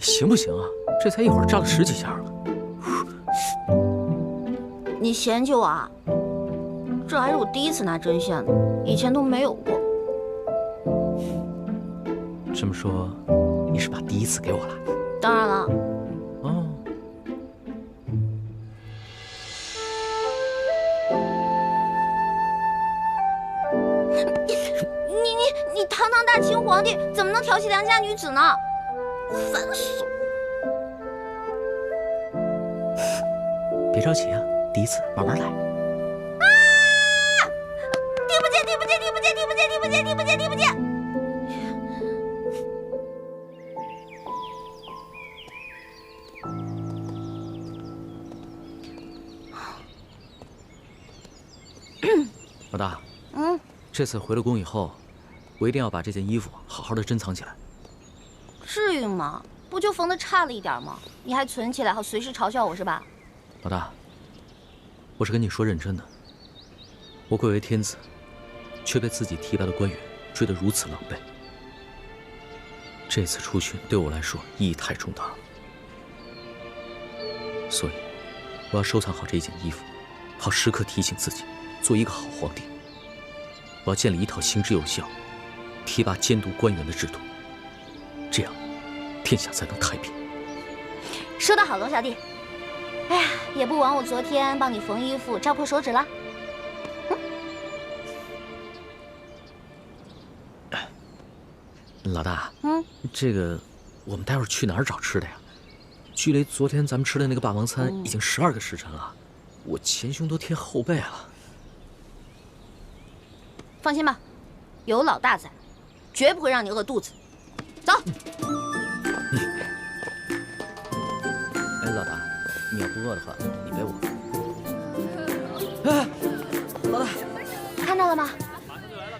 行不行啊？这才一会儿炸了10几下了。你嫌弃我啊？这还是我第一次拿针线呢，以前都没有过。这么说，你是把第一次给我了？当然了。哦。你堂堂大清皇帝，怎么能调戏良家女子呢？烦死了！别着急啊，第一次慢慢来。听不见，听不见，听不见，听不见，听不见，听不见，听不见！老大，这次回了宫以后，我一定要把这件衣服好好的珍藏起来。至于吗？不就缝得差了一点吗？你还存起来，好随时嘲笑我是吧？老大，我是跟你说认真的。我贵为天子，却被自己提拔的官员追得如此狼狈。这次出巡对我来说意义太重大了，所以我要收藏好这一件衣服，好时刻提醒自己做一个好皇帝。我要建立一套行之有效、提拔监督官员的制度，这样天下才能太平。说得好，龙小弟。哎呀，也不枉我昨天帮你缝衣服扎破手指了。老大，这个我们待会儿去哪儿找吃的呀？距离昨天咱们吃的那个霸王餐已经12个时辰了，我前胸都贴后背了。放心吧，有老大在，绝不会让你饿肚子。走。哎，老大，你要不饿的话，你背我。哎，老大，看到了吗？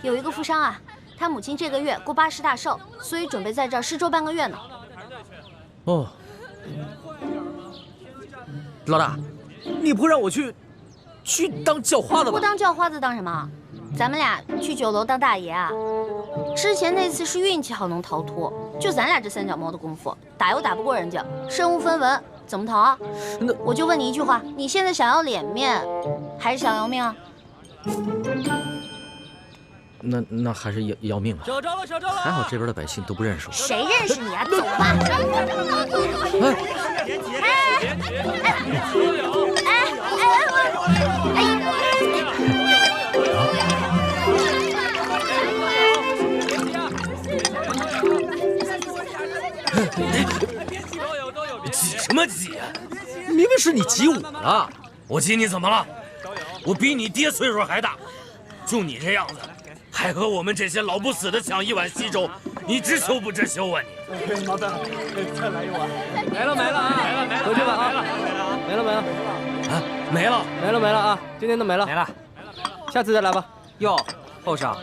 有一个富商啊，他母亲这个月过80大寿，所以准备在这儿施粥半个月呢。哦，老大，你不会让我去当叫花子吧？不当叫花子当什么？咱们俩去酒楼当大爷啊！之前那次是运气好能逃脱，就咱俩这3脚猫的功夫，打又打不过人家，身无分文，怎么逃啊？那我就问你一句话，你现在想要脸面，还是想要命啊？那还是要命吧。找着了，找着了！还好这边的百姓都不认识我。谁认识你啊？走吧。挤什么挤啊？明明是你挤我了。我挤你怎么了？我比你爹岁数还大，就你这样子，还和我们这些老不死的抢一碗稀粥，你知羞不知羞啊你？麻烦再来一碗。没了啊！回去吧啊！没了。啊，没了啊！今天都没了。没了，下次再来吧。哟，后生，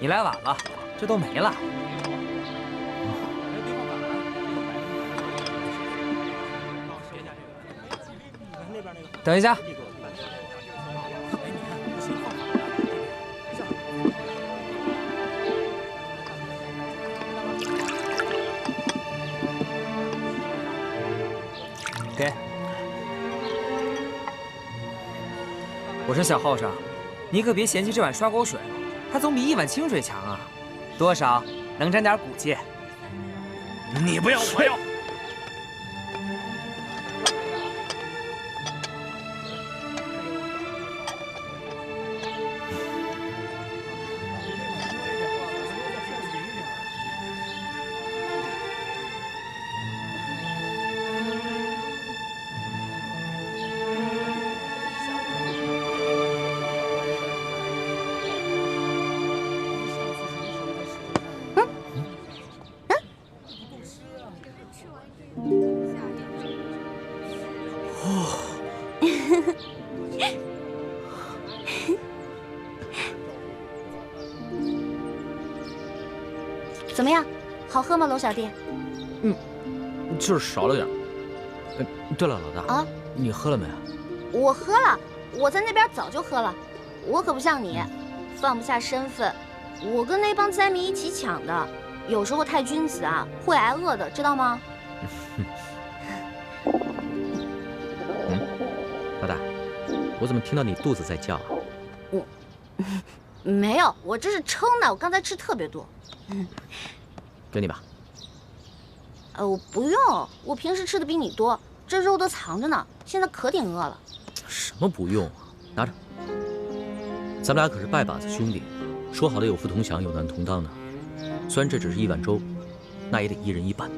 你来晚了，这都没了。等一下。给。我说小后生，你可别嫌弃这碗刷锅水，它总比一碗清水强啊，多少能沾点骨气。你不要，我要。怎么样，好喝吗，龙小弟？就是少了点。对了，老大啊，你喝了没啊？我喝了，我在那边早就喝了。我可不像你，放不下身份。我跟那帮灾民一起抢的，有时候太君子啊，会挨饿的，知道吗？老大，我怎么听到你肚子在叫啊？没有，我这是撑的，我刚才吃特别多。给你吧。我不用，我平时吃的比你多，这肉都藏着呢，现在可挺饿了。什么不用啊？拿着。咱们俩可是拜把子兄弟，说好的有福同享，有难同当呢。虽然这只是1碗粥，那也得1人1半。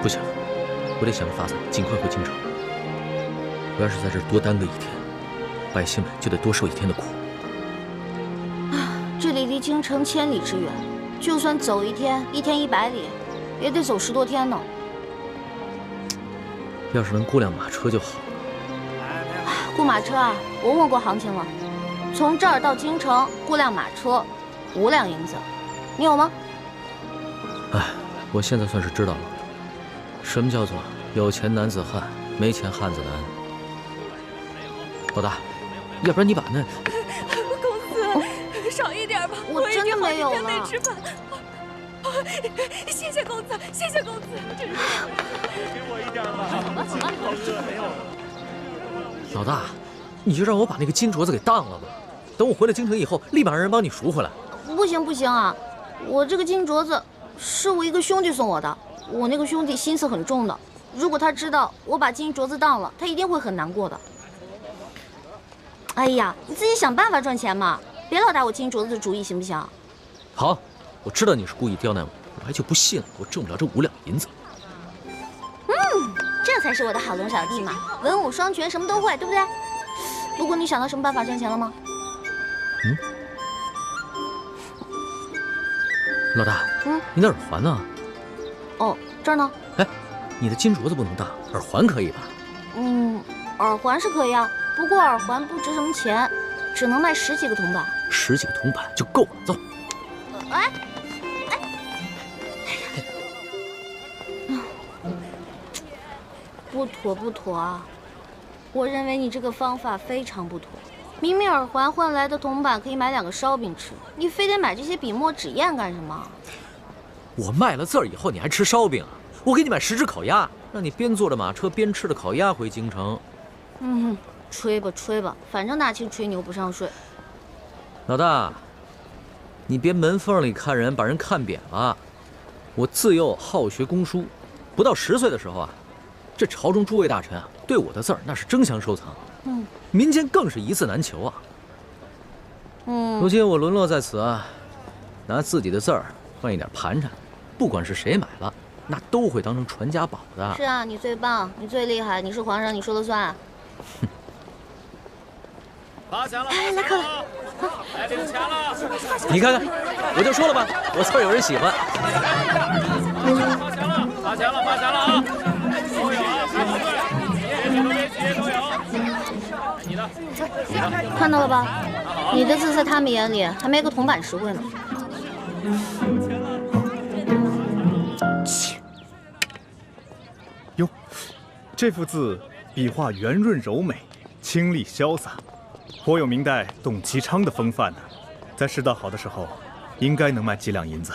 不行，我得想个法子尽快回京城。我要是在这儿多耽搁1天，百姓们就得多受1天的苦。这里离京城千里之远，就算走1天，1天100里，也得走10多天呢。要是能雇辆马车就好了。雇马车啊，我问过行情了，从这儿到京城雇辆马车5两银子，你有吗？哎，我现在算是知道了，什么叫做有钱男子汉，没钱汉子难。老大，要不然你把那……公子，少一点吧，我真的没有了。没吃饭。谢谢公子，谢谢公子，真是。给我一点吧。怎么？老大，你就让我把那个金镯子给当了吧。等我回了京城以后，立马让人帮你赎回来。不行不行啊，我这个金镯子是我一个兄弟送我的，我那个兄弟心思很重的，如果他知道我把金镯子当了，他一定会很难过的。哎呀，你自己想办法赚钱嘛，别老打我金镯子的主意，行不行？好，我知道你是故意刁难我，我还就不信了，我挣不了这5两银子。这才是我的好龙小弟嘛，文武双全，什么都会，对不对？不过你想到什么办法赚钱了吗？老大，你的耳环呢？哦，这儿呢。哎，你的金镯子不能当，耳环可以吧？耳环是可以啊，不过耳环不值什么钱，只能卖10几个铜板。10几个铜板就够了，走。哎，不妥不妥啊！我认为你这个方法非常不妥。明明耳环换来的铜板可以买2个烧饼吃，你非得买这些笔墨纸砚干什么？我卖了字儿以后，你还吃烧饼啊？我给你买10只烤鸭，让你边坐着马车边吃着烤鸭回京城。吹吧吹吧，反正大清吹牛不上税。老大，你别门缝里看人，把人看扁了。我自幼好学工书，不到10岁的时候啊，这朝中诸位大臣啊，对我的字儿那是争相收藏。民间更是一字难求啊。如今我沦落在此啊，拿自己的字儿换一点盘缠，不管是谁买了，那都会当成传家宝的。是啊，你最棒，你最厉害，你是皇上，你说了算。发钱了！来客了，来领钱了！你看看，我就说了吧，我字儿有人喜欢。发钱了！发钱了啊！都有啊，排好队，节都有。你的，看到了吧？你的字在他们眼里还没个铜板实惠呢。哟，这幅字笔画圆润柔美，清丽潇洒，颇有明代董其昌的风范呢。在世道好的时候，应该能卖几两银子。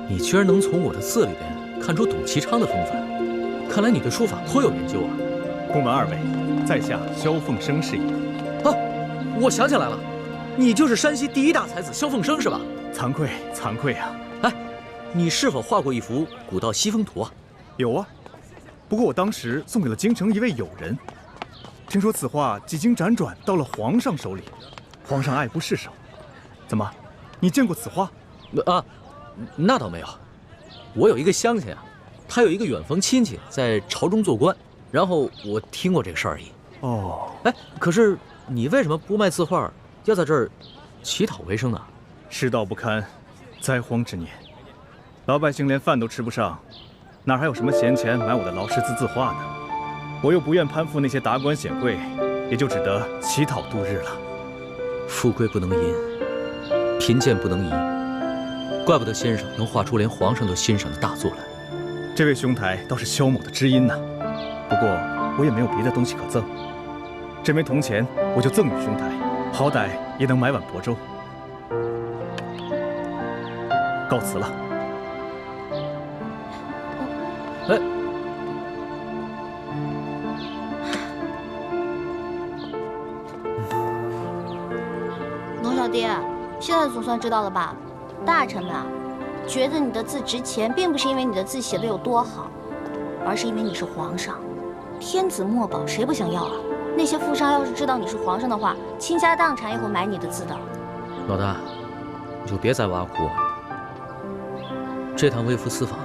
你居然能从我的字里边看出董其昌的风范，看来你对书法颇有研究啊！不瞒2位，在下萧凤生是也。啊，我想起来了，你就是山西第1大才子萧凤生是吧？惭愧惭愧啊！哎，你是否画过一幅古道西风图啊？有啊，不过我当时送给了京城一位友人。听说此画几经辗转到了皇上手里，皇上爱不释手。怎么，你见过此画？啊，那倒没有。我有一个乡亲啊，他有一个远房亲戚在朝中做官，然后我听过这个事儿而已。哦，哎，可是你为什么不卖字画，要在这儿乞讨为生呢？世道不堪，灾荒之年，老百姓连饭都吃不上，哪还有什么闲钱买我的劳师字字画呢？我又不愿攀附那些达官显贵，也就只得乞讨度日了。富贵不能淫，贫贱不能移，怪不得先生能画出连皇上都欣赏的大作来。这位兄台倒是萧某的知音呐，不过我也没有别的东西可赠，这枚铜钱我就赠与兄台，好歹也能买碗薄粥。告辞了。哎，龙小弟，现在总算知道了吧？大臣们啊，觉得你的字值钱，并不是因为你的字写的有多好，而是因为你是皇上，天子墨宝谁不想要啊？那些富商要是知道你是皇上的话，倾家荡产也会买你的字的。老大，你就别再挖苦我了。这趟微服私访，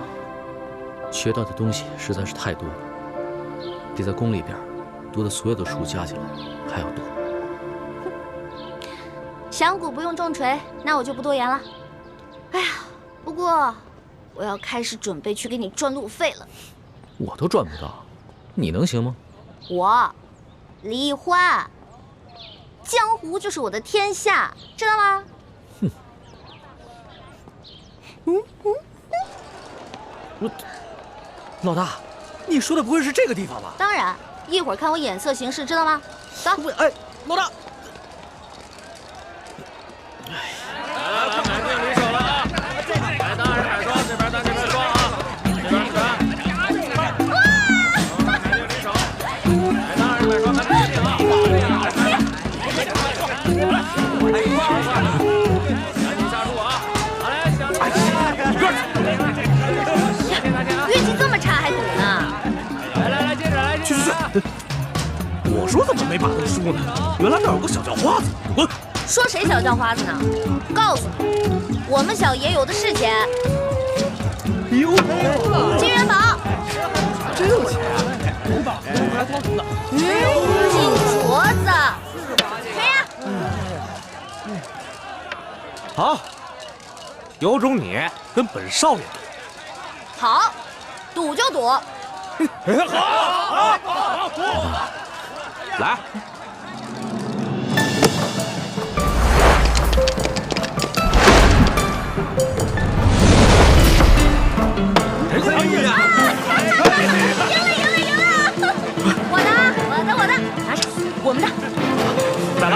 学到的东西实在是太多了，比在宫里边读的所有的书加起来还要多。响鼓不用重锤，那我就不多言了。哎呀，不过我要开始准备去给你赚路费了。我都赚不到，你能行吗？我，李欢，江湖就是我的天下，知道吗？老大，你说的不会是这个地方吧？当然，一会儿看我眼色行事，知道吗？走。哎，老大。运气这么差还赌呢？来，接着来，去！我说怎么没把灯输呢？原来那儿有个小叫花子，滚！说谁小叫花子呢？告诉你，我们小爷有的是钱。哟，金元宝，真有钱啊！金镯子，谁呀？好，有种你跟本少爷。好，赌就赌。好，来。赢了！我的，拿上，我们的。再来，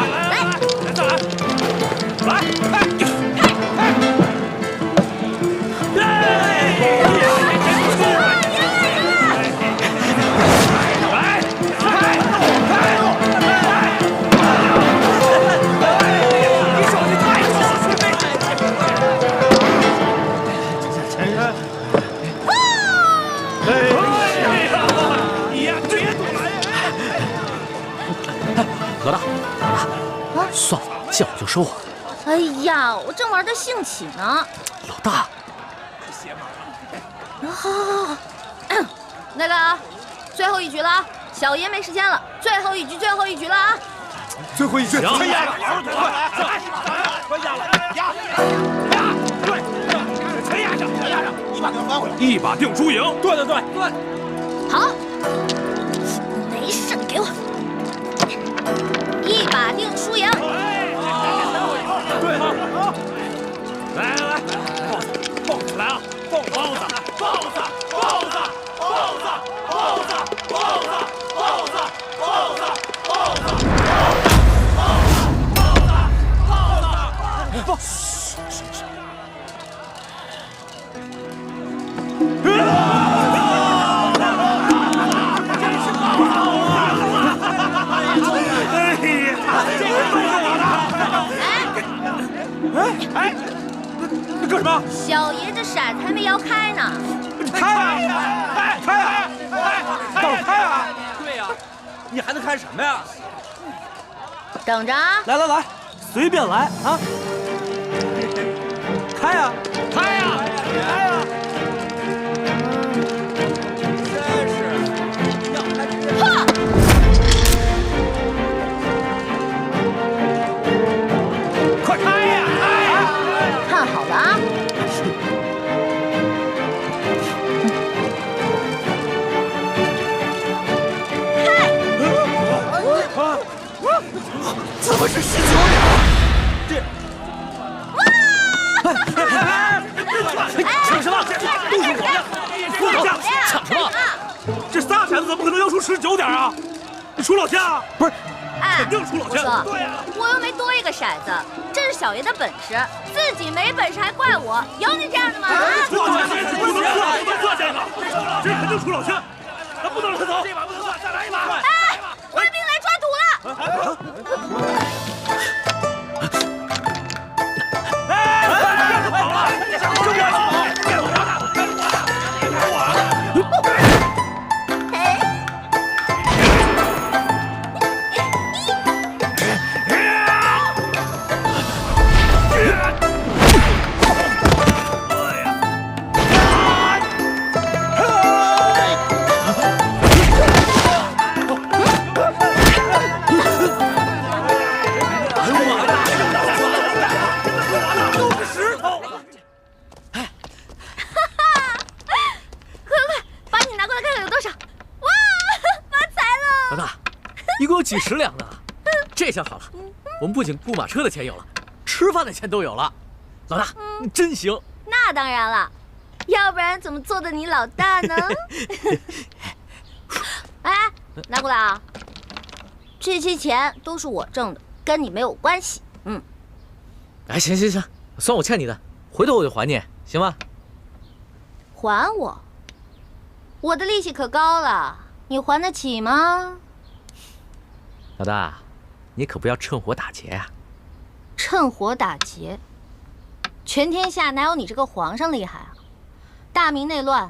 老大，算了，见我就收啊！哎呀，我正玩得兴起呢。老大，好，那个，最后一局了啊，小爷没时间了，最后一局了啊！最后一局，全压了，快压了，压，对，全压上，你把灯翻回来，一把定输赢。对，好，没事，给我，一把定输赢。对，来，豹子来了，豹你干什么？小爷这骰子还没摇开呢。开啊！倒开啊！对呀，你还能开什么呀？等着啊！来，随便来啊！开呀！ 19点啊！你出老千啊？不是，哎，肯定出老千。对呀，我又没多一个骰子，这是小爷的本事，自己没本事还怪我，有你这样的吗？出老千，不能算这个，这肯定出老千，咱不能让他走。这把不能算，再来一把。哎，官兵来抓赌了！哎，让他跑了！就这样。几10两呢，这下好了，我们不仅雇马车的钱有了，吃饭的钱都有了。老大，你真行。那当然了，要不然怎么做的你老大呢？哎，拿过来啊！这些钱都是我挣的，跟你没有关系。哎，行，算我欠你的，回头我就还你，行吗？还我？我的利息可高了，你还得起吗？老大，你可不要趁火打劫呀！趁火打劫？全天下哪有你这个皇上厉害啊？大明内乱，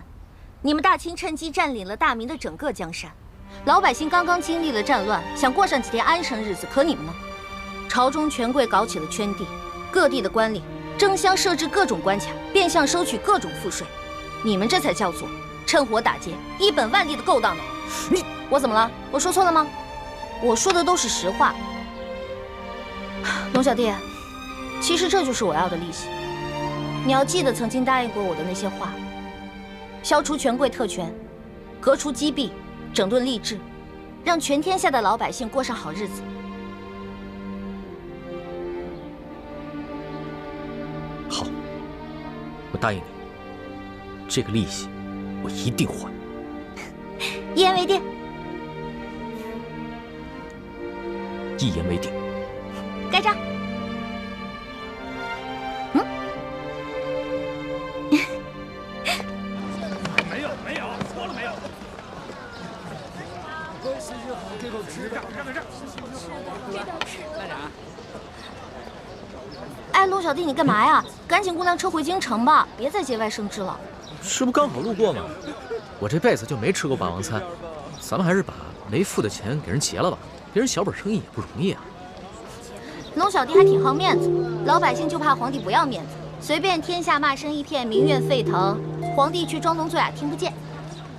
你们大清趁机占领了大明的整个江山，老百姓刚刚经历了战乱，想过上几天安生日子，可你们呢？朝中权贵搞起了圈地，各地的官吏争相设置各种关卡，变相收取各种赋税，你们这才叫做趁火打劫，一本万利的勾当呢！我怎么了？我说错了吗？我说的都是实话，龙小弟，其实这就是我要的利息。你要记得曾经答应过我的那些话：消除权贵特权，革除积弊，整顿吏治，让全天下的老百姓过上好日子。好，我答应你，这个利息我一定还。一言为定。一言为定。盖章。没有，说了没有？这个纸让这儿。干啥？哎，陆小弟，你干嘛呀？赶紧估辆车回京城吧，别再节外生枝了。这不刚好路过吗？我这辈子就没吃过霸王餐，咱们还是把没付的钱给人结了吧。别人小本生意也不容易啊。龙小弟还挺好面子，老百姓就怕皇帝不要面子，随便天下骂声一片，民怨沸腾，皇帝却装聋作哑听不见。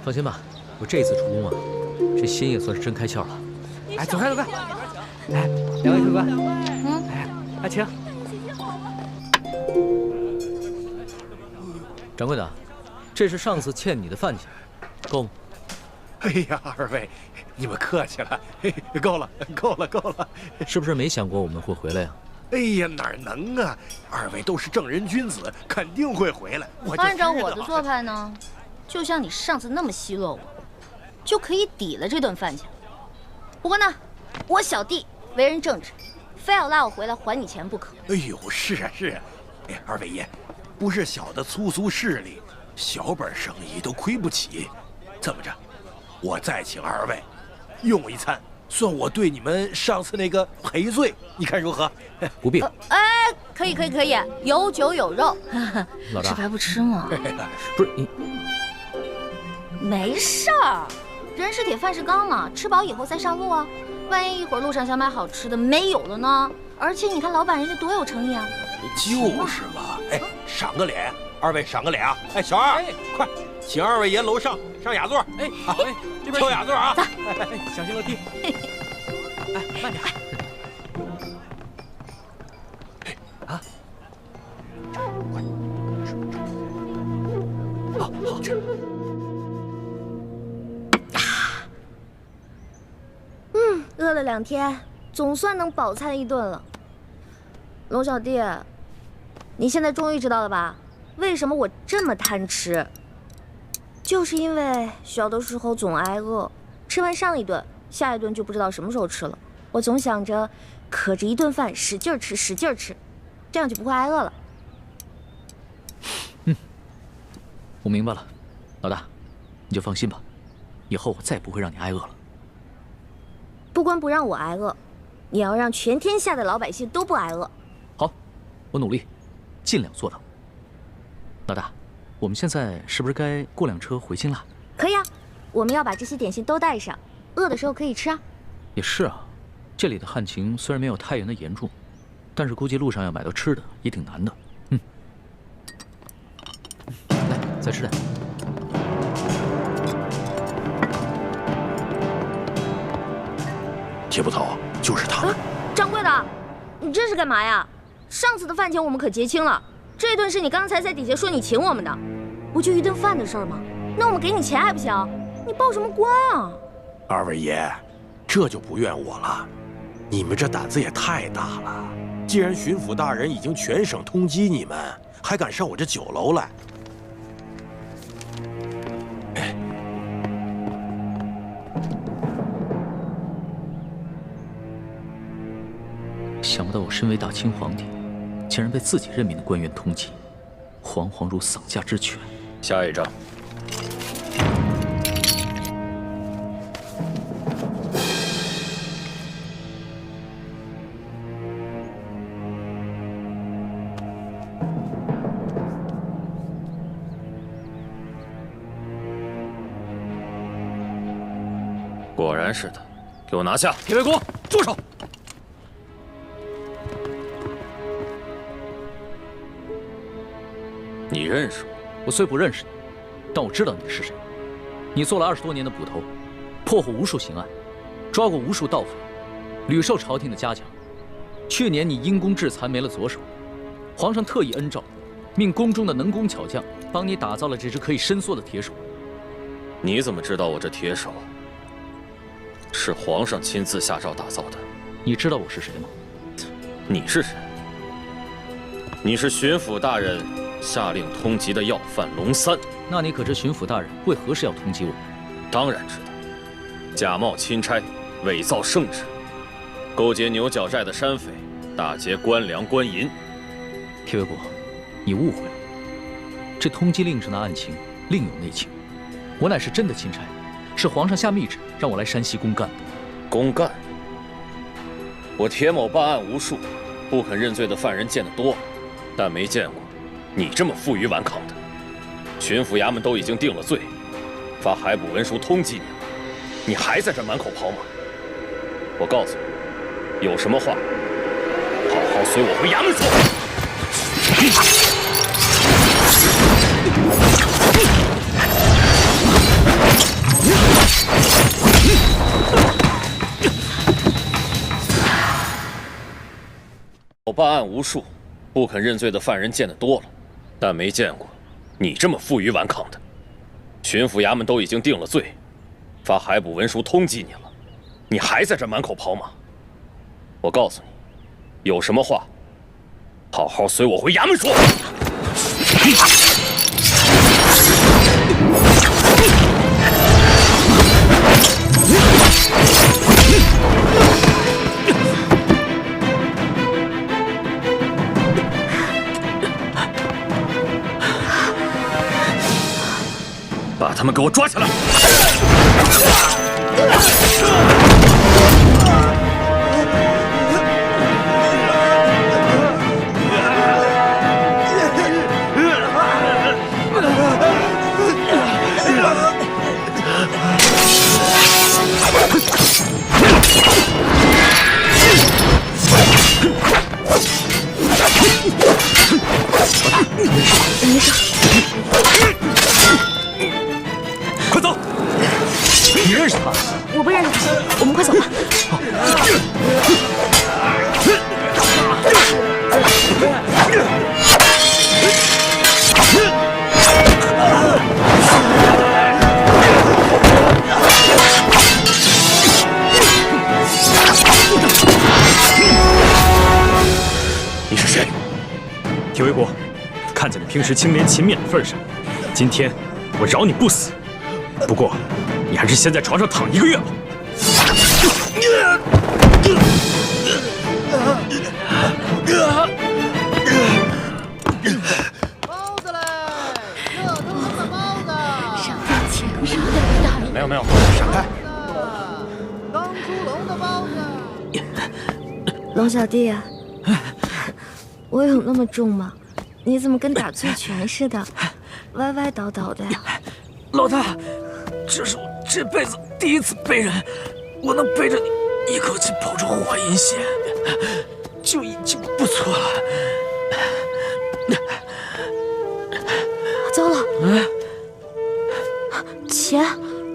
放心吧，我这次出宫啊，这心也算是真开窍了。哎，走开！哎，两位客官，哎，请。掌柜的，这是上次欠你的饭钱，够吗？哎呀，二位，你们客气了，够了。是不是没想过我们会回来呀？哎呀，哪能啊！二位都是正人君子，肯定会回来。按照我的做派呢，就像你上次那么奚落我，就可以抵了这顿饭钱。不过呢，我小弟为人正直，非要拉我回来还你钱不可。哎呦，是啊。哎，二位爷，不是小的粗俗势力，小本生意都亏不起。这么着，我再请二位用一餐，算我对你们上次那个赔罪，你看如何？不必。哎，可以，有酒有肉。老大，吃白不吃吗？不是你，没事儿，人是铁，饭是钢嘛，吃饱以后再上路啊。万一一会儿路上想买好吃的没有了呢？而且你看老板人家多有诚意啊。就是嘛，哎，赏个脸，二位赏个脸啊！哎，小二，快，请二位爷楼上雅座。哎，这边挑雅座啊！小心楼梯。哎，慢点。啊！好，吃。饿了2天，总算能饱餐一顿了。龙小弟，你现在终于知道了吧？为什么我这么贪吃？就是因为小的时候总挨饿，吃完上一顿，下一顿就不知道什么时候吃了。我总想着，可着一顿饭使劲吃，使劲吃，这样就不会挨饿了。我明白了，老大，你就放心吧，以后我再不会让你挨饿了。不光不让我挨饿，也要让全天下的老百姓都不挨饿。好，我努力，尽量做到。老大，我们现在是不是该过辆车回京了？可以啊，我们要把这些点心都带上，饿的时候可以吃啊。也是啊，这里的旱情虽然没有太原的严重，但是估计路上要买到吃的也挺难的。来，再吃点。铁捕头，就是他们。掌柜的，你这是干嘛呀？上次的饭钱我们可结清了，这顿是你刚才在底下说你请我们的，不就一顿饭的事儿吗？那我们给你钱还不行？你报什么官啊？二位爷，这就不怨我了，你们这胆子也太大了。既然巡抚大人已经全省通缉你们，还敢上我这酒楼来？想不到我身为大清皇帝，竟然被自己任命的官员通缉，惶惶如丧家之犬。下一章。果然是他，给我拿下！铁卫国，住手！你认识我？我虽不认识你，但我知道你是谁。你做了20多年的捕头，破获无数刑案，抓过无数盗匪，屡受朝廷的嘉奖。去年你因公致残，没了左手，皇上特意恩诏，命宫中的能工巧匠帮你打造了这只可以伸缩的铁手。你怎么知道我这铁手是皇上亲自下诏打造的？你知道我是谁吗？你是谁？你是巡抚大人下令通缉的要犯龙三。那你可知巡抚大人为何事要通缉我？当然知道，假冒钦差，伪造圣旨，勾结牛角寨的山匪，打劫官粮官银。铁卫国，你误会了，这通缉令上的案情另有内情。我乃是真的钦差，是皇上下密旨让我来山西公干的。公干？我铁某办案无数，不肯认罪的犯人见得多，但没见过你这么负隅顽抗的。巡抚衙门都已经定了罪，发海捕文书通缉你了，你还在这满口跑马。我告诉你，有什么话，好好随我回衙门说。我办案无数，不肯认罪的犯人见得多了，但没见过你这么负隅顽抗的。巡抚衙门都已经定了罪，发海捕文书通缉你了，你还在这满口跑马。我告诉你，有什么话，好好随我回衙门说。把他们给我抓起来！没事。快走！你认识他？我不认识他，我们快走吧。你是谁？铁卫国，看在你平时清廉勤勉的份上，今天我饶你不死。不过，你还是先在床上躺1个月吧。包子嘞，热腾腾的包子。上天前啥都不答应。没有没有，闪开！刚出笼的包子。龙小弟，我有那么重吗？你怎么跟打醉拳似的，歪歪倒倒的呀？老大，这是我这辈子第一次背人，我能背着你一口气跑出华阴县，就已经不错了。糟了，钱，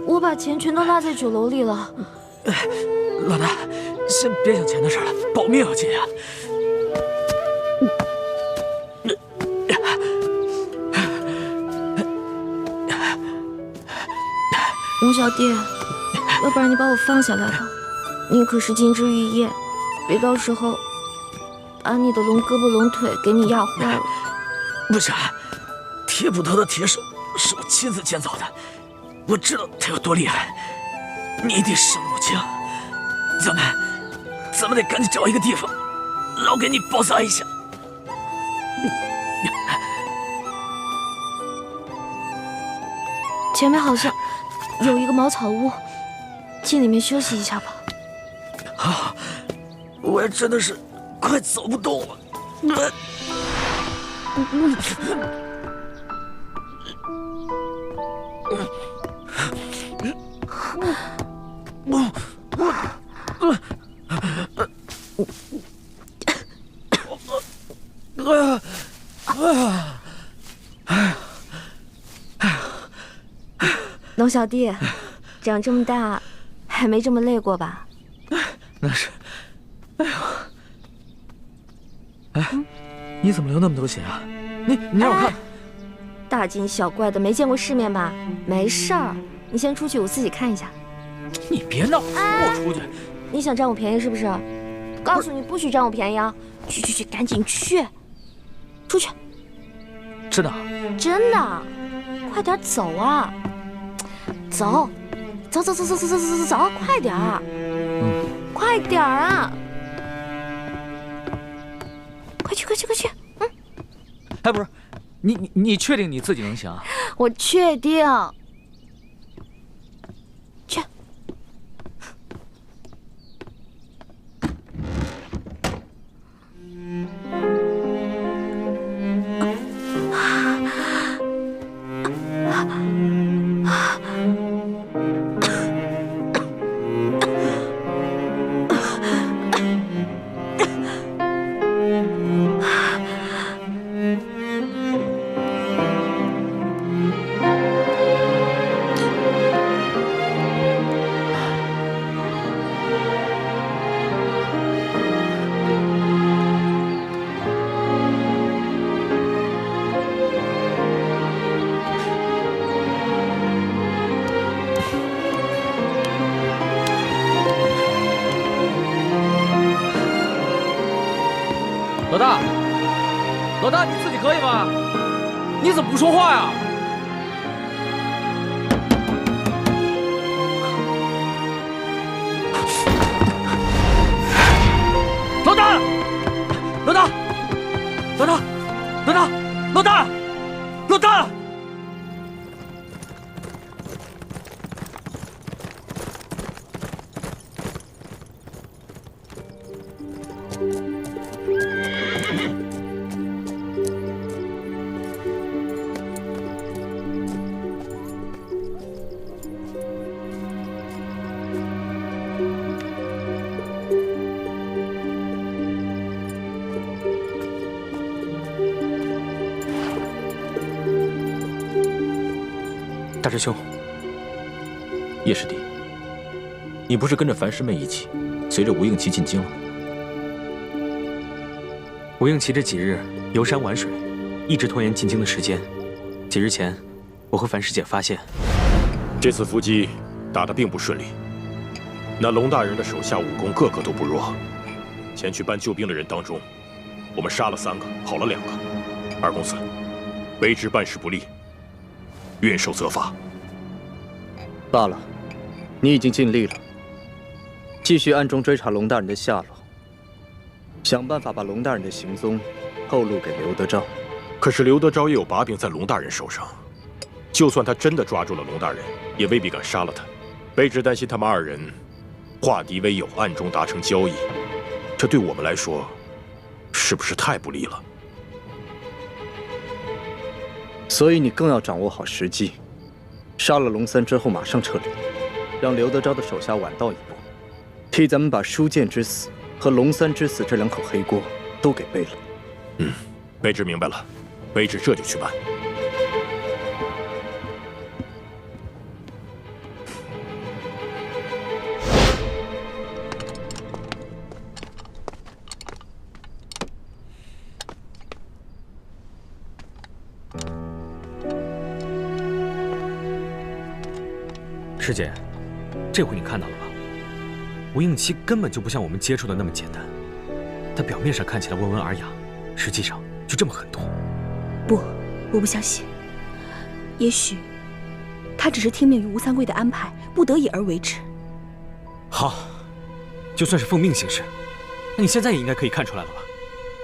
我把钱全都落在酒楼里了。老大，先别想钱的事了，保命要紧啊！龙小弟，要不然你把我放下来吧，你可是金枝玉叶，别到时候把你的龙胳膊龙腿给你压坏了。不是，铁捕头的铁手是我亲自建造的，我知道他有多厉害，你一定伤得不轻。咱们得赶紧找一个地方，老给你包扎一下。前面好像有一个茅草屋，进里面休息一下吧。好，我也真的是快走不动了。龙小弟，长这么大还没这么累过吧？那是。哎呦，哎，你怎么流那么多血啊？你让我看。大惊小怪的，没见过世面吧？没事儿，你先出去，我自己看一下。你别闹，我出去。你想占我便宜是不是？告诉你不许占我便宜啊！去，赶紧去，出去。真的？真的，快点走啊！走，快点儿！快点儿啊！快去！哎，不是，你确定你自己能行啊？我确定。去。老大，你自己可以吗？你怎么不说话呀？老大！大师兄，叶师弟，你不是跟着樊师妹一起，随着吴应奇进京了？吴应奇这几日游山玩水，一直拖延进京的时间。几日前，我和樊师姐发现，这次伏击打得并不顺利。那龙大人的手下武功个个都不弱，前去搬救兵的人当中，我们杀了3个，跑了2个。二公子，卑职办事不力，愿受责罚。罢了，你已经尽力了，继续暗中追查龙大人的下落，想办法把龙大人的行踪透露给刘德昭。可是刘德昭也有把柄在龙大人手上，就算他真的抓住了龙大人，也未必敢杀了他。卑职担心他们二人化敌为友，暗中达成交易，这对我们来说，是不是太不利了？所以你更要掌握好时机，杀了龙三之后马上撤离，让刘德昭的手下晚到一步，替咱们把舒剑之死和龙三之死这2口黑锅都给背了。卑职明白了，卑职这就去办。师姐，这回你看到了吧？吴应期根本就不像我们接触的那么简单，他表面上看起来温文尔雅，实际上就这么狠毒。不，我不相信。也许他只是听命于吴三桂的安排，不得已而为之。好，就算是奉命行事，那你现在也应该可以看出来了吧？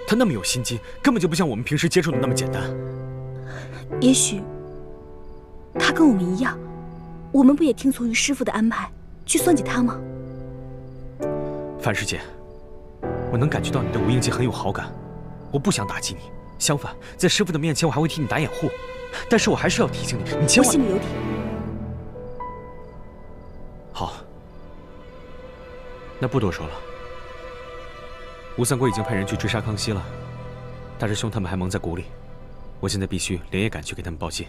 他那么有心机，根本就不像我们平时接触的那么简单。也许他跟我们一样，我们不也听从于师父的安排去算计他吗？樊师姐，我能感觉到你对吴应期很有好感，我不想打击你，相反，在师父的面前我还会替你打掩护。但是我还是要提醒你，你千万……我心里有底。好，那不多说了。吴三桂已经派人去追杀康熙了，大师兄他们还蒙在鼓里，我现在必须连夜赶去给他们报信。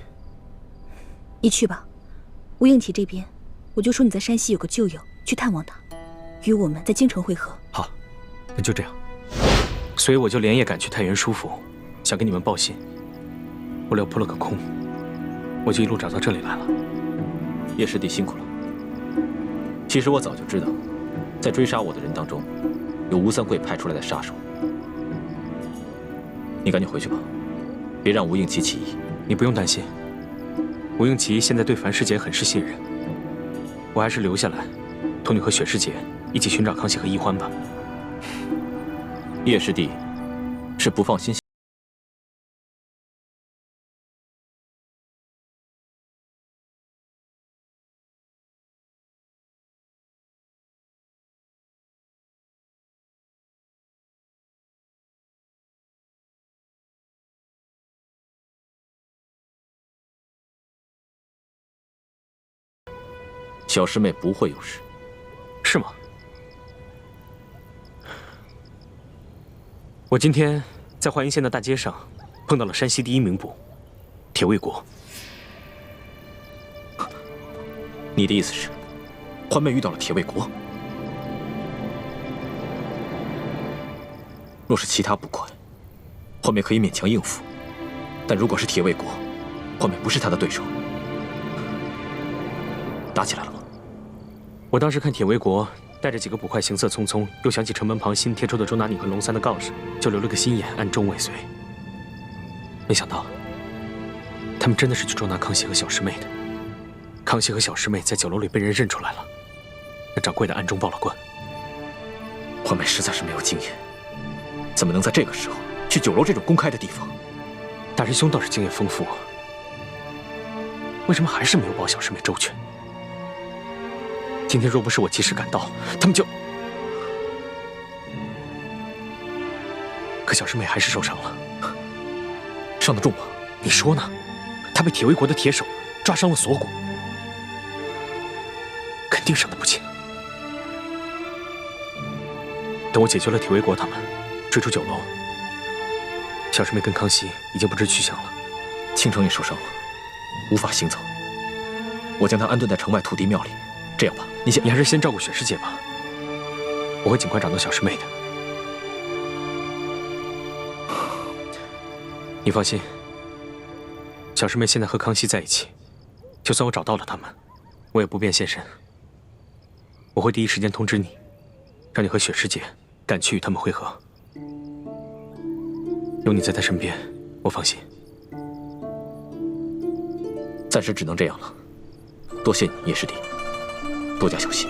你去吧，吴应体这边，我就说你在山西有个旧友，去探望他，与我们在京城会合。好，那就这样。所以我就连夜赶去太原书府，想给你们报信。不料扑了个空，我就一路找到这里来了。叶师弟辛苦了。其实我早就知道，在追杀我的人当中，有吴三桂派出来的杀手。你赶紧回去吧，别让吴应奇起疑。你不用担心，吴应奇现在对樊师姐很是信任，我还是留下来，同你和雪师姐一起寻找康熙和奕欢吧。叶师弟是不放心。小师妹不会有事，是吗？我今天在华阴县的大街上碰到了山西第一名捕铁卫国。你的意思是，欢妹遇到了铁卫国？若是其他捕快，欢妹可以勉强应付；但如果是铁卫国，欢妹不是他的对手。打起来了吗？我当时看铁卫国带着几个捕快行色匆匆，又想起城门旁新贴出的周拿你和龙三的告示，就留了个心眼，暗中尾随。没想到，他们真的是去捉拿康熙和小师妹的。康熙和小师妹在酒楼里被人认出来了，那掌柜的暗中报了官。欢妹实在是没有经验，怎么能在这个时候去酒楼这种公开的地方？大师兄倒是经验丰富，为什么还是没有保小师妹周全？今天若不是我及时赶到，他们就……可小师妹还是受伤了，伤得重吗？你说呢？她被铁卫国的铁手抓伤了锁骨，肯定伤得不轻。等我解决了铁卫国他们，追出酒楼，小师妹跟康熙已经不知去向了。倾城也受伤了，无法行走。我将她安顿在城外土地庙里。这样吧，你还是先照顾雪师姐吧，我会尽快找到小师妹的。你放心，小师妹现在和康熙在一起，就算我找到了他们，我也不便现身。我会第一时间通知你，让你和雪师姐赶去与他们会合。有你在她身边，我放心。暂时只能这样了，多谢你，叶师弟。多加小心。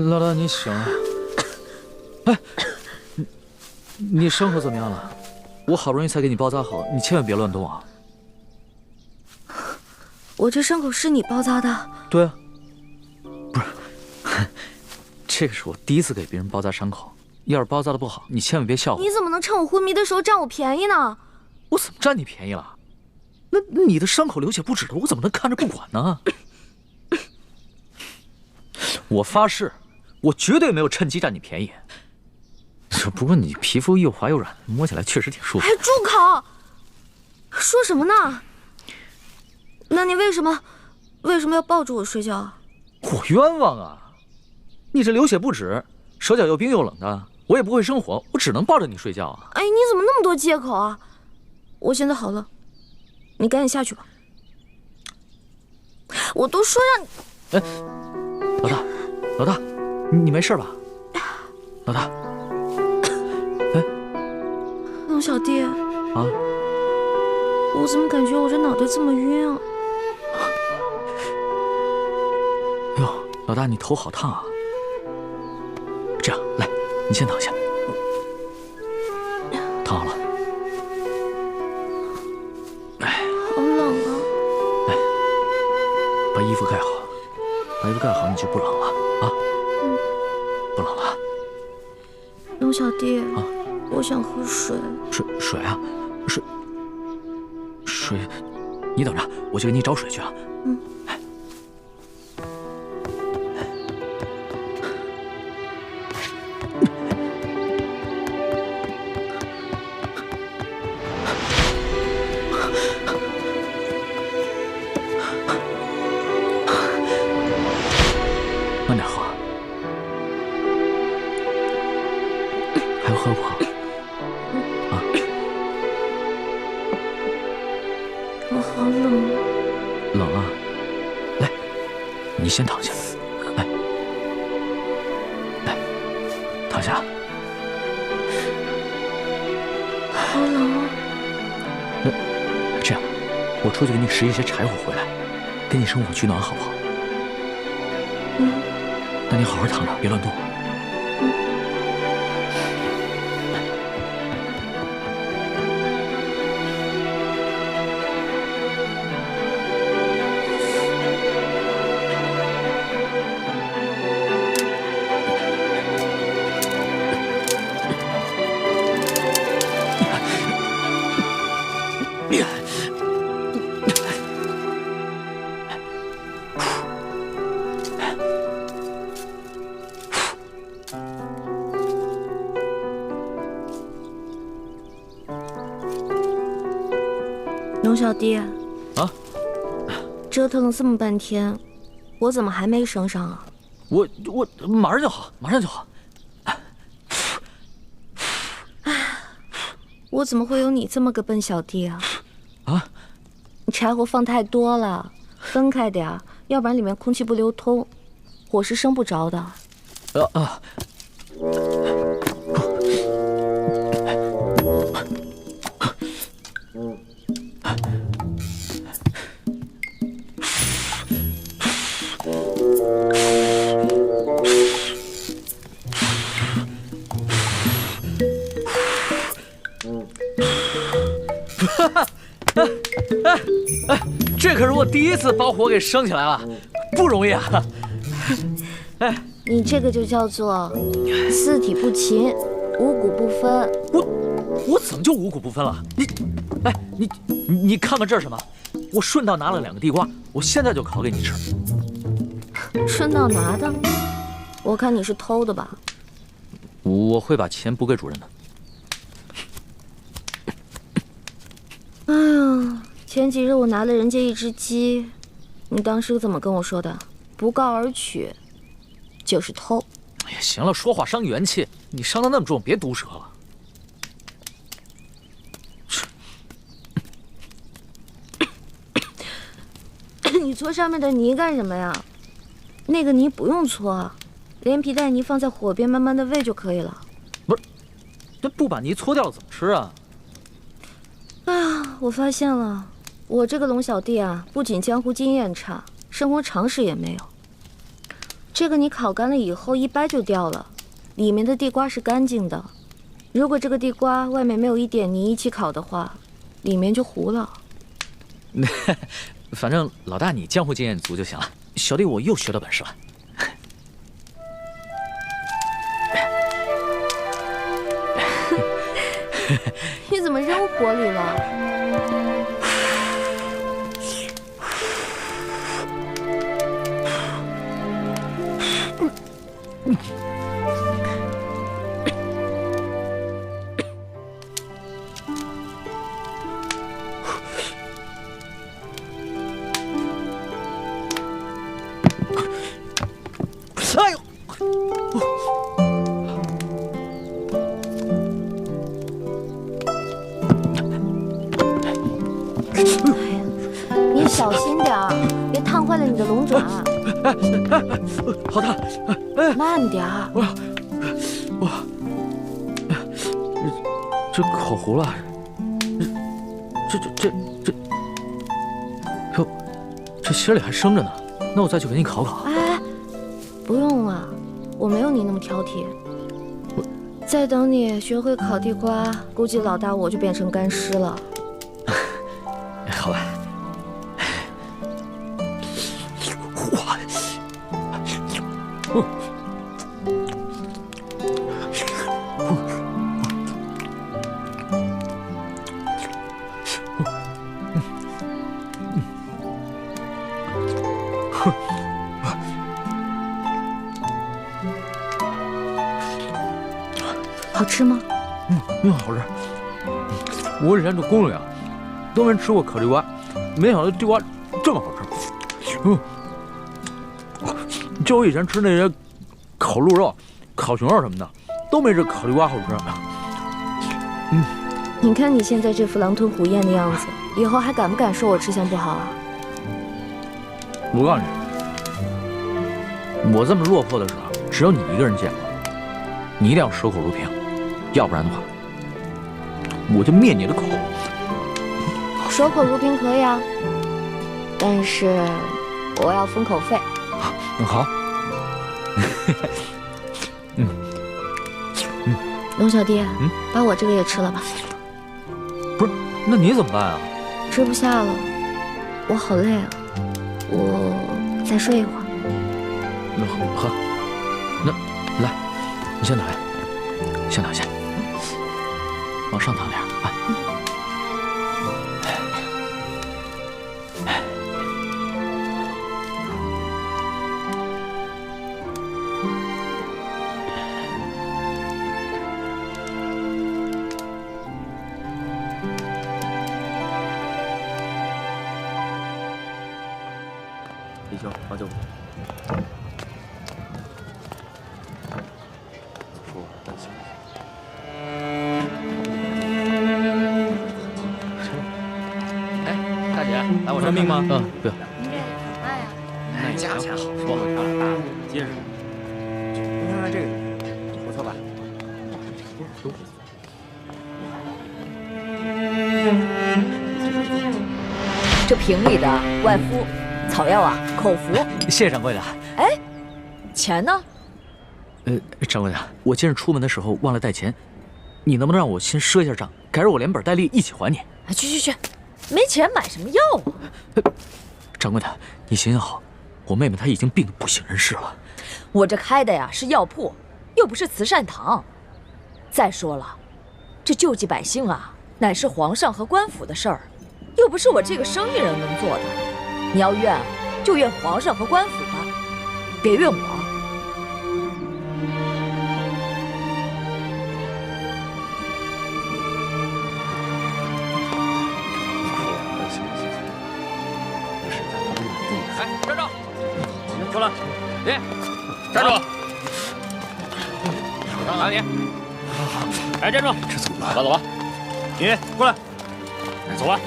老大，你醒了？哎，你伤口怎么样了？我好不容易才给你包扎好，你千万别乱动啊！我这伤口是你包扎的？对啊，不是，这个是我第一次给别人包扎伤口，要是包扎的不好，你千万别笑话。你怎么能趁我昏迷的时候占我便宜呢？我怎么占你便宜了？那你的伤口流血不止了，我怎么能看着不管呢？我发誓，我绝对没有趁机占你便宜。不过你皮肤又滑又软，摸起来确实挺舒服。哎，住口！说什么呢？那你为什么要抱着我睡觉啊？我冤枉啊！你这流血不止，手脚又冰又冷的，我也不会生火，我只能抱着你睡觉啊！哎，你怎么那么多借口啊？我现在好了，你赶紧下去吧。我都说让你……哎，老大，你没事吧？老大，哎，龙小弟啊，我怎么感觉我这脑袋这么晕啊？哟，老大，你头好烫啊！这样，来，你先躺下，躺好了。哎，好冷啊！来，把衣服盖好，把衣服盖好，你就不冷了啊！不冷了。龙小弟啊，我想喝水。水啊，水，你等着，我去给你找水去啊。慢点喝，还要喝不？啊！我好冷。冷啊！来，你先躺下，来，躺下。好冷啊！这样，我出去给你拾一些柴火回来，给你生火取暖，好不好？那你好好躺着，别乱动。龙小弟，啊，折腾了这么半天，我怎么还没升上啊？我马上就好，马上就好。我怎么会有你这么个笨小弟啊？啊！你柴火放太多了，分开点儿，要不然里面空气不流通，火是生不着的。这可是我第一次把火给升起来了，不容易啊！哎，你这个就叫做四体不勤，五谷不分。我怎么就五谷不分了？你看看这是什么？我顺道拿了2个地瓜，我现在就烤给你吃。顺道拿的？我看你是偷的吧？我会把钱补给主人的。哎呀，前几日我拿了人家1只鸡，你当时怎么跟我说的？不告而取，就是偷。哎呀，行了，说话伤元气，你伤得那么重，别毒舌了。你搓上面的泥干什么呀？那个泥不用搓，连皮带泥放在火边慢慢的煨就可以了。不是，这不把泥搓掉了怎么吃啊？哎呀，我发现了，我这个龙小弟啊，不仅江湖经验差，生活常识也没有。这个泥烤干了以后一掰就掉了，里面的地瓜是干净的。如果这个地瓜外面没有一点泥一起烤的话，里面就糊了。反正老大你江湖经验足就行了，小弟我又学到本事了。你怎么扔火里了？哎呦！你小心点儿，别烫坏了你的龙爪。好的，慢点儿。这烤糊了，哟，这芯里还生着呢。那我再去给你烤烤。哎，不用了，我没有你那么挑剔。再等你学会烤地瓜，估计老大我就变成干尸了。好吧。好吃吗？好吃。我以前做攻略啊，都没吃过烤地瓜，没想到地瓜这么好吃。就我以前吃那些烤鹿肉、烤熊肉什么的，都没这烤地瓜好吃。你看你现在这副狼吞虎咽的样子，以后还敢不敢说我吃相不好啊？我告诉你，我这么落魄的事啊，只有你一个人见过。你一定要守口如瓶，要不然的话，我就灭你的口。守口如瓶可以啊，但是我要封口费。好。龙小弟，把我这个也吃了吧。不是，那你怎么办啊？吃不下了，我好累啊，我再睡一会儿。好，那来，你先躺下，先躺下，往上躺点啊。李兄，好久不见。哎，大姐，来我这命吗？不要。哎，价钱好说，结实。您看看这个，不错吧？这瓶里的外敷草药啊，口服。谢谢掌柜的。哎，钱呢？掌柜的，我今日出门的时候忘了带钱，你能不能让我先赊一下账，改日我连本带利一起还你？去，没钱买什么药啊？掌柜的，你行行好，我妹妹她已经病得不省人事了。我这开的呀是药铺，又不是慈善堂。再说了，这救济百姓啊，乃是皇上和官府的事儿，又不是我这个生意人能做的。你要怨，就怨皇上和官府吧，别怨我。哎，站住！过来，你站住！上哪里？哎，站住！这怎么办？走吧。你过来，走吧。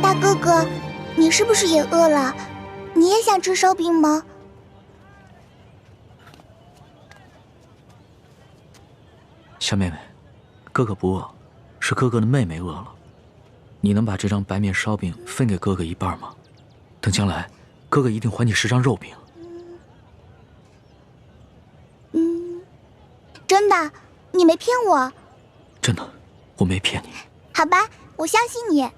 大哥哥，你是不是也饿了？你也想吃烧饼吗？小妹妹，哥哥不饿，是哥哥的妹妹饿了。你能把这张白面烧饼分给哥哥一半吗？等将来，哥哥一定还你10张肉饼。真的，你没骗我。真的，我没骗你。好吧，我相信你。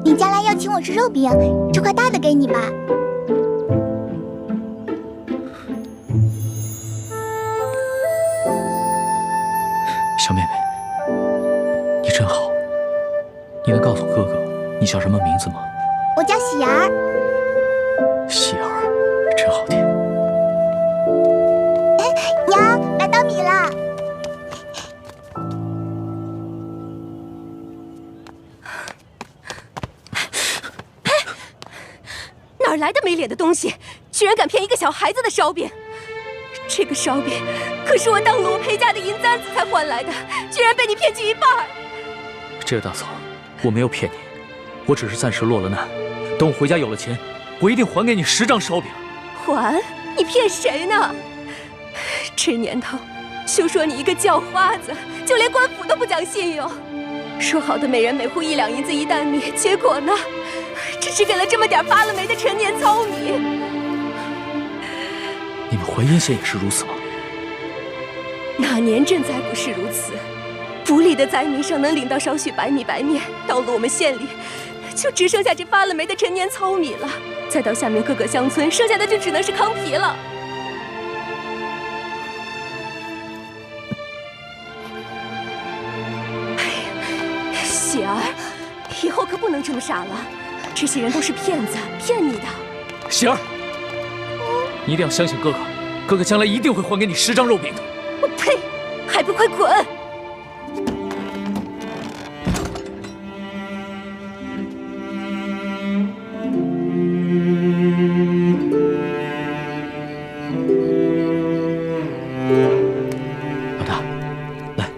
你将来要请我吃肉饼，这块大的给你吧。小妹妹，你真好。你能告诉哥哥你叫什么名字吗？我叫喜儿。喜儿，真好听。娘，来稻米了。哪来的没脸的东西，居然敢骗一个小孩子的烧饼！这个烧饼可是我当罗培家的银簪子才换来的，居然被你骗去一半。这个大嫂，我没有骗你，我只是暂时落了难。等我回家有了钱，我一定还给你10张烧饼。还？你骗谁呢？这年头，休说你一个叫花子，就连官府都不讲信用。说好的每人每户1两银子1担米，结果呢？只是给了这么点发了霉的陈年糙米。你们淮阴县也是如此吗？哪年赈灾不是如此？府里的灾民上能领到少许白米白面，到了我们县里，就只剩下这发了霉的陈年糙米了。再到下面各个乡村，剩下的就只能是糠皮了。哎呀，喜儿，以后可不能这么傻了。这些人都是骗子，骗你的。喜儿，你一定要相信哥哥，哥哥将来一定会还给你10张肉饼的。我呸！还不快滚！老大，来，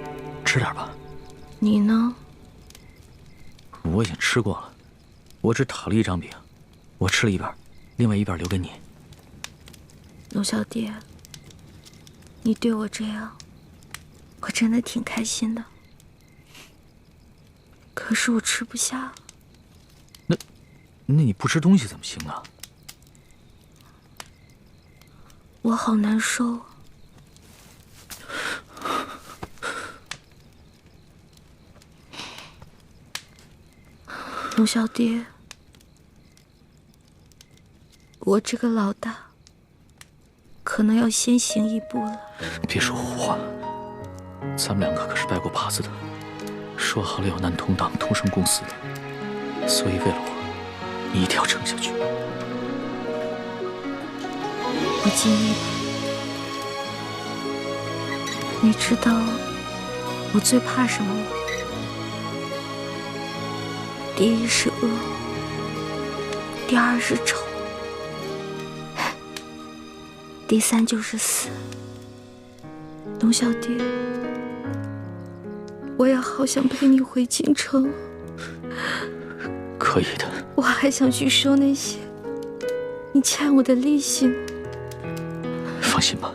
吃点吧。你呢？我已经吃过了。我只讨了1张饼，我吃了一半，另外一半留给你。龙小弟，你对我这样，我真的挺开心的。可是我吃不下。那你不吃东西怎么行啊？我好难受。龙小弟。我这个老大，可能要先行一步了。别说胡话，咱们2个可是拜过把子的，说好了要难同党，同生共死的。所以为了我，你一定要撑下去。我尽力了。你知道我最怕什么吗？第一是恶，第2是丑。第3就是死。龙小弟，我也好想陪你回京城。可以的。我还想去收那些你欠我的利息呢。放心吧，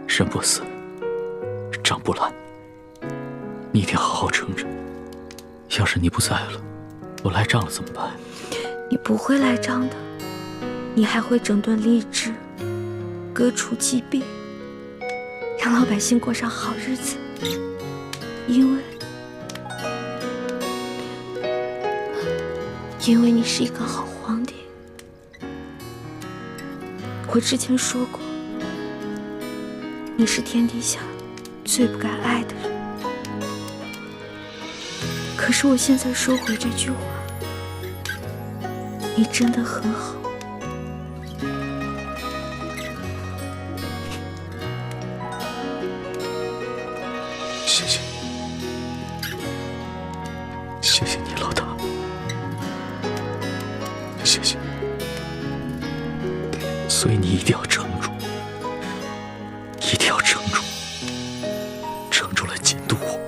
人不死，账不烂。你一定好好撑着。要是你不在了，我来账了怎么办？你不会来账的，你还会整顿吏治，革除疾病，让老百姓过上好日子。因为你是一个好皇帝。我之前说过，你是天底下最不该爱的人。可是我现在收回这句话，你真的很好。谢谢，谢谢你，老大。谢谢。所以你一定要撑住，一定要撑住，撑住了监督我。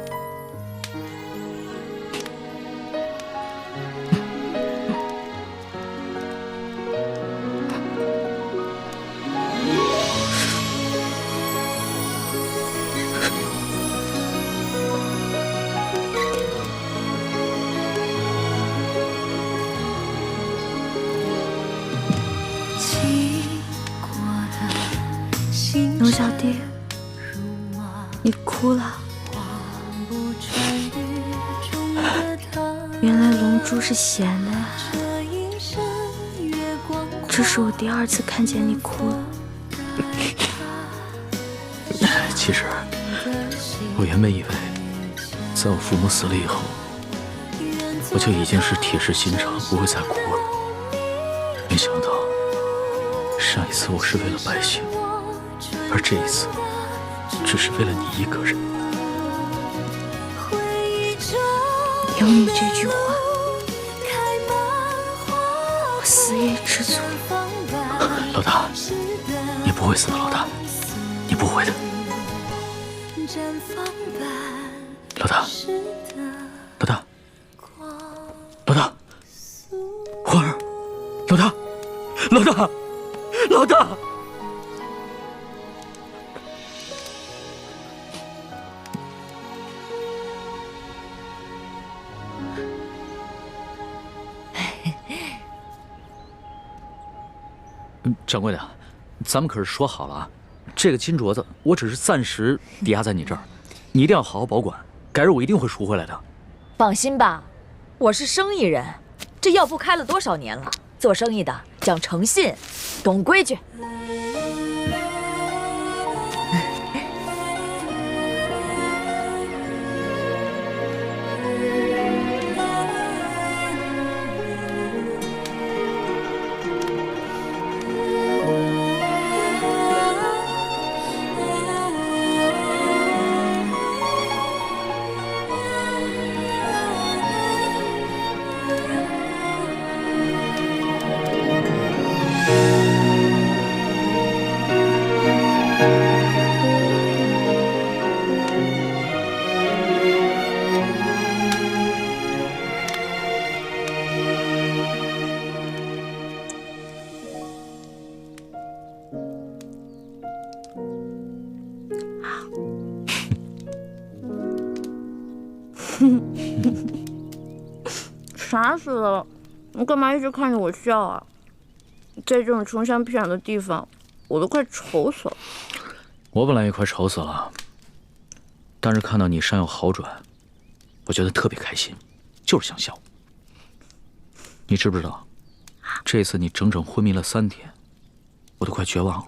龙小弟，你哭了。原来龙珠是咸的呀。这是我第2次看见你哭了。其实，我原本以为，在我父母死了以后，我就已经是铁石心肠，不会再哭了。没想到，上一次我是为了百姓。而这一次，只是为了你一个人。有你这句话，我死也知足。老大，你不会死的，老大，你不会的。老大，老大，老大，花儿，老大，老大，老大。掌柜的，咱们可是说好了啊，这个金镯子我只是暂时抵押在你这儿，你一定要好好保管，改日我一定会赎回来的。放心吧，我是生意人，这药铺开了多少年了，做生意的讲诚信，懂规矩。傻死了！你干嘛一直看着我笑啊？在这种穷乡僻壤的地方，我都快愁死了。我本来也快愁死了，但是看到你伤有好转，我觉得特别开心，就是想笑。你知不知道，这次你整整昏迷了3天，我都快绝望了。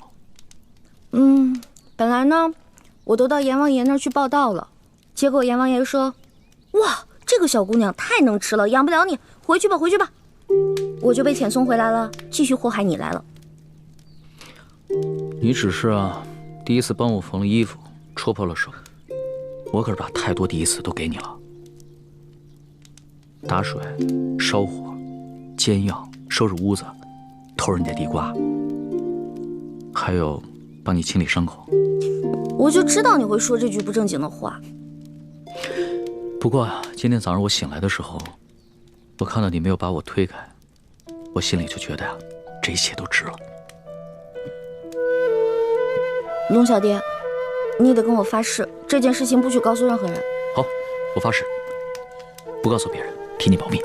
本来呢，我都到阎王爷那儿去报道了，结果阎王爷说：“哇，这个小姑娘太能吃了，养不了你，回去吧，回去吧。”我就被遣送回来了，继续祸害你来了。你只是第一次帮我缝了衣服，戳破了手，我可是把太多第一次都给你了。打水、烧火、煎药、收拾屋子、偷人家地瓜，还有帮你清理伤口。我就知道你会说这句不正经的话。不过今天早上我醒来的时候，我看到你没有把我推开，我心里就觉得这一切都值了。龙小爹，你得跟我发誓，这件事情不许告诉任何人。好，我发誓，不告诉别人，替你保密。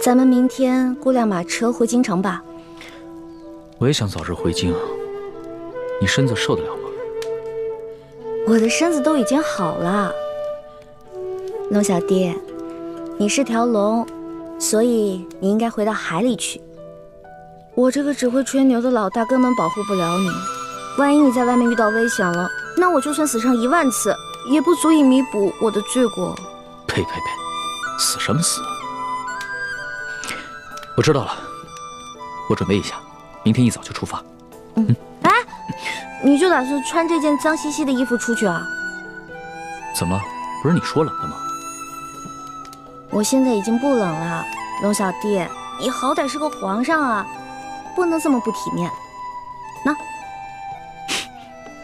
咱们明天雇辆马车回京城吧。我也想早日回京，你身子受得了吗？我的身子都已经好了。龙小爹，你是条龙，所以你应该回到海里去。我这个只会吹牛的老大根本保护不了你，万一你在外面遇到危险了，那我就算死上1万次，也不足以弥补我的罪过。呸！死什么死？我知道了，我准备一下，明天一早就出发。哎，你就打算穿这件脏兮兮的衣服出去啊？怎么了？不是你说冷的吗？我现在已经不冷了，龙小弟，你好歹是个皇上啊，不能这么不体面。那，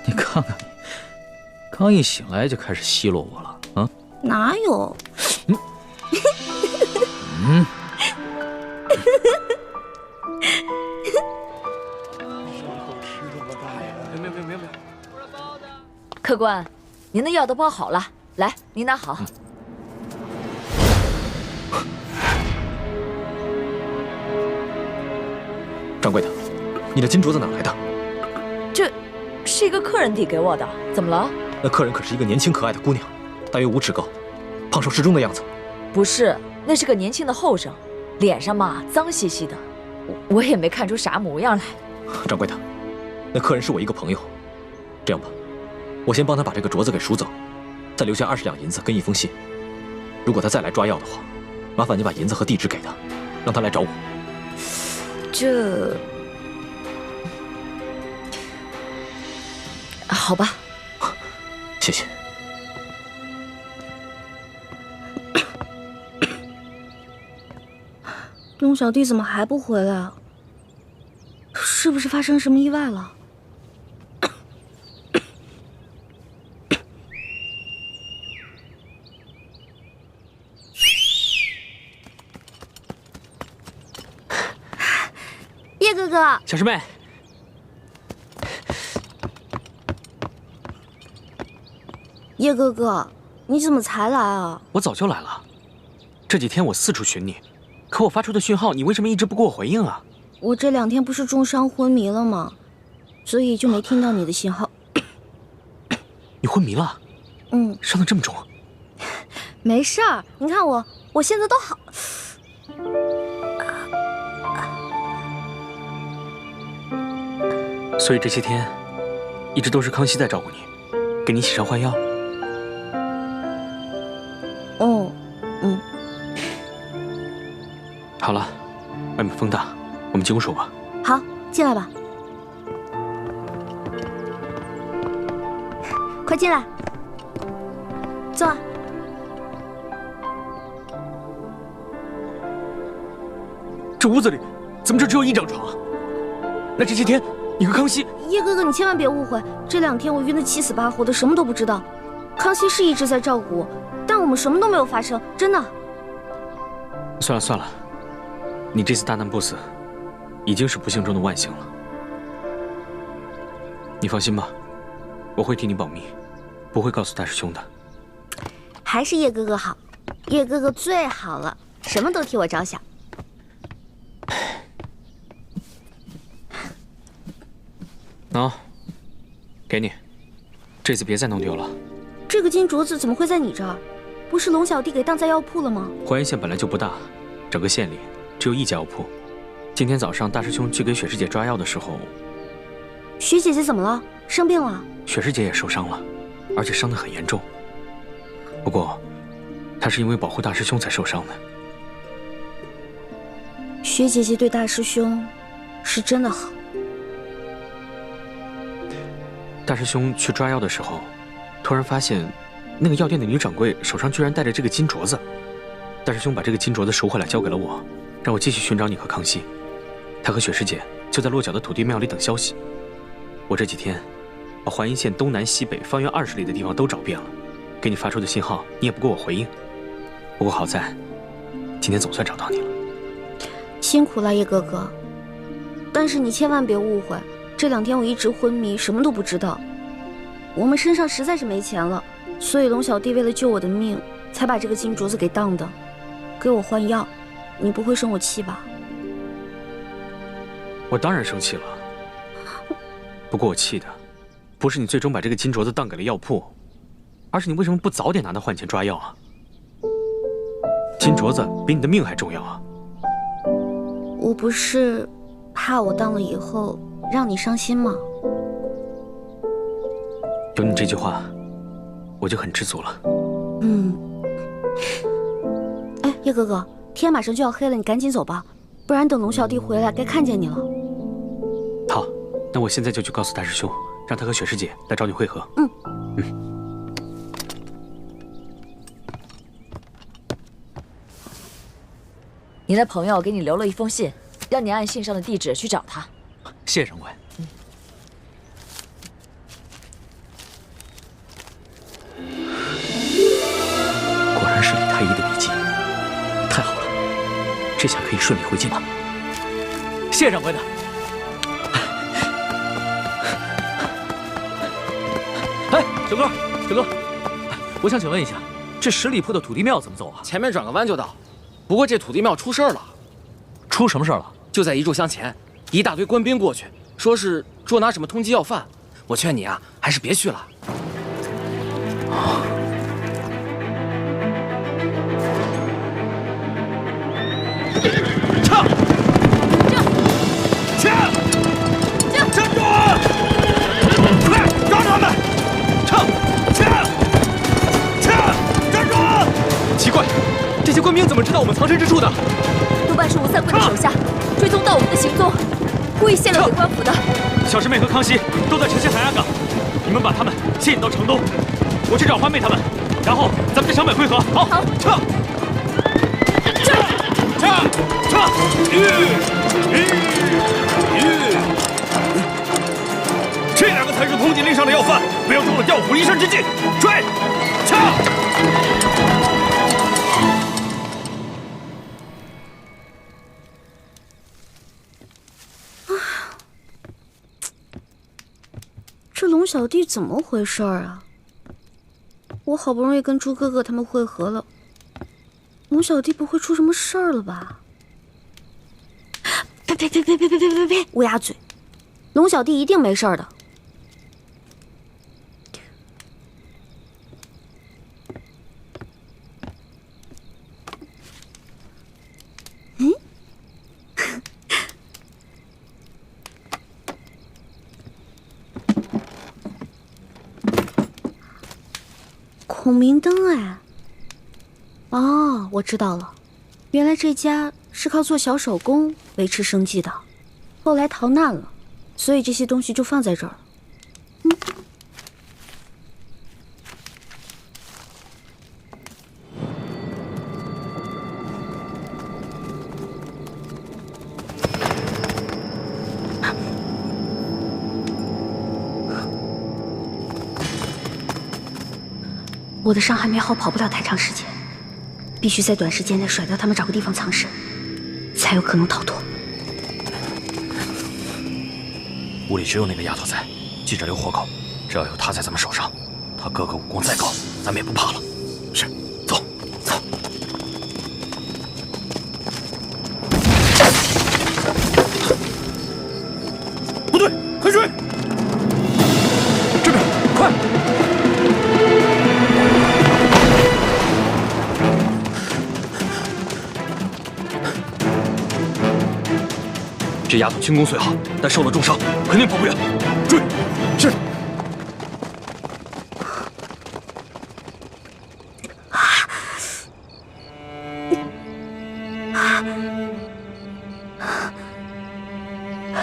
你看看你，刚一醒来就开始奚落我了啊？哪有？嗯。没有。客官，您的药都包好了，来，您拿好。掌柜的，你的金镯子哪来的？这是一个客人递给我的，怎么了？那客人可是一个年轻可爱的姑娘，大约5尺高，胖瘦适中的样子。不是，那是个年轻的后生，脸上嘛脏兮兮的，我也没看出啥模样来。掌柜的，那客人是我一个朋友，这样吧，我先帮他把这个镯子给赎走，再留下20两银子跟一封信。如果他再来抓药的话，麻烦你把银子和地址给他，让他来找我。这，好吧，谢谢。龙小弟怎么还不回来啊？是不是发生什么意外了？叶哥哥，小师妹，叶哥哥，你怎么才来啊？我早就来了，这几天我四处寻你，可我发出的讯号，你为什么一直不给我回应啊？我这2天不是重伤昏迷了吗？所以就没听到你的信号。你昏迷了？嗯，伤得这么重？没事儿，你看我现在都好。所以这些天，一直都是康熙在照顾你，给你洗伤换药。哦，嗯。好了，外面风大，我们进屋说吧。好，进来吧。快进来，坐。这屋子里怎么就只有1张床？那这些天你和康熙……叶哥哥，你千万别误会，这2天我晕得七死八活的，什么都不知道。康熙是一直在照顾我，但我们什么都没有发生，真的。算了，你这次大难不死，已经是不幸中的万幸了。你放心吧，我会替你保密，不会告诉大师兄的。还是叶哥哥好，叶哥哥最好了，什么都替我着想。喏，给你，这次别再弄丢了。这个金镯子怎么会在你这儿？不是龙小弟给当在药铺了吗？淮阴县本来就不大，整个县里只有1家药铺。今天早上大师兄去给雪师姐抓药的时候，雪姐姐怎么了？生病了？雪师姐也受伤了，而且伤得很严重。不过，她是因为保护大师兄才受伤的。雪姐姐对大师兄是真的好。大师兄去抓药的时候，突然发现那个药店的女掌柜手上居然戴着这个金镯子。大师兄把这个金镯子赎回来交给了我，让我继续寻找你和康熙。他和雪师姐就在落脚的土地庙里等消息。我这几天把淮阴县东南西北方圆20里的地方都找遍了，给你发出的信号你也不给我回应。不过好在今天总算找到你了。辛苦了叶哥哥，但是你千万别误会，这2天我一直昏迷，什么都不知道。我们身上实在是没钱了，所以龙小弟为了救我的命，才把这个金镯子给当的，给我换药。你不会生我气吧？我当然生气了，不过我气的不是你最终把这个金镯子当给了药铺，而是你为什么不早点拿它换钱抓药啊？金镯子比你的命还重要啊！我不是怕我当了以后让你伤心吗？有你这句话，我就很知足了。哎，叶哥哥，天马上就要黑了，你赶紧走吧，不然等龙小弟回来该看见你了。好，那我现在就去告诉大师兄，让他和雪师姐来找你会合。你的朋友给你留了一封信，让你按信上的地址去找他。谢谢掌柜。果然是李太医的笔记，太好了，这下可以顺利回京了。谢掌柜的。哎，小哥，小哥，我想请问一下，这10里铺的土地庙怎么走啊？前面转个弯就到。不过这土地庙出事儿了。出什么事儿了？就在1炷香前，一大堆官兵过去，说是捉拿什么通缉要犯。我劝你啊，还是别去了。撤！站住！快抓住他们！站住！奇怪，这些官兵怎么知道我们藏身之处的？多半是吴三桂的手下追踪到我们的行踪，故意泄露给官府的。小师妹和康熙都在城西海岸岗，你们把他们牵引到城东，我去找欢妹他们，然后咱们在城北会合。好，撤！这2个才是通缉令上的要犯，不要中了调虎离山之计。追！撤！这龙小弟怎么回事啊？我好不容易跟猪哥哥他们会合了，龙小弟不会出什么事儿了吧？呸！乌鸦嘴！龙小弟一定没事儿的。孔明灯哎！哦，我知道了，原来这家是靠做小手工维持生计的，后来逃难了，所以这些东西就放在这儿了。我的伤还没好，跑不了太长时间，必须在短时间内甩掉他们，找个地方藏身，才有可能逃脱。屋里只有那个丫头在，记着留活口，只要有她在咱们手上，她哥哥武功再高，咱们也不怕了。是，走。不对，快追！这边，快！这丫头轻功虽好，但受了重伤，肯定跑不远。追！是。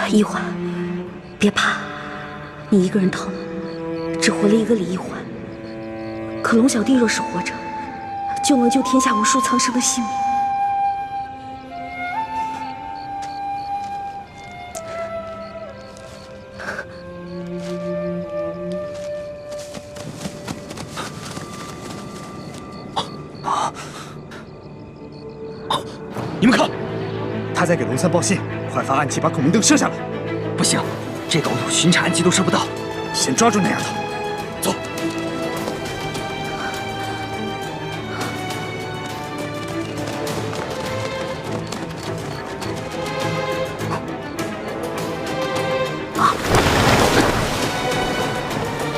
一环，别怕，你一个人逃了，只活了一个李一环。可龙小弟若是活着，就能救天下无数苍生的性命。你们看，他在给龙三报信，快发暗器把孔明灯射下来。不行，这狗土巡查暗器都射不到，先抓住那丫头。走。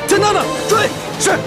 简单的追！是。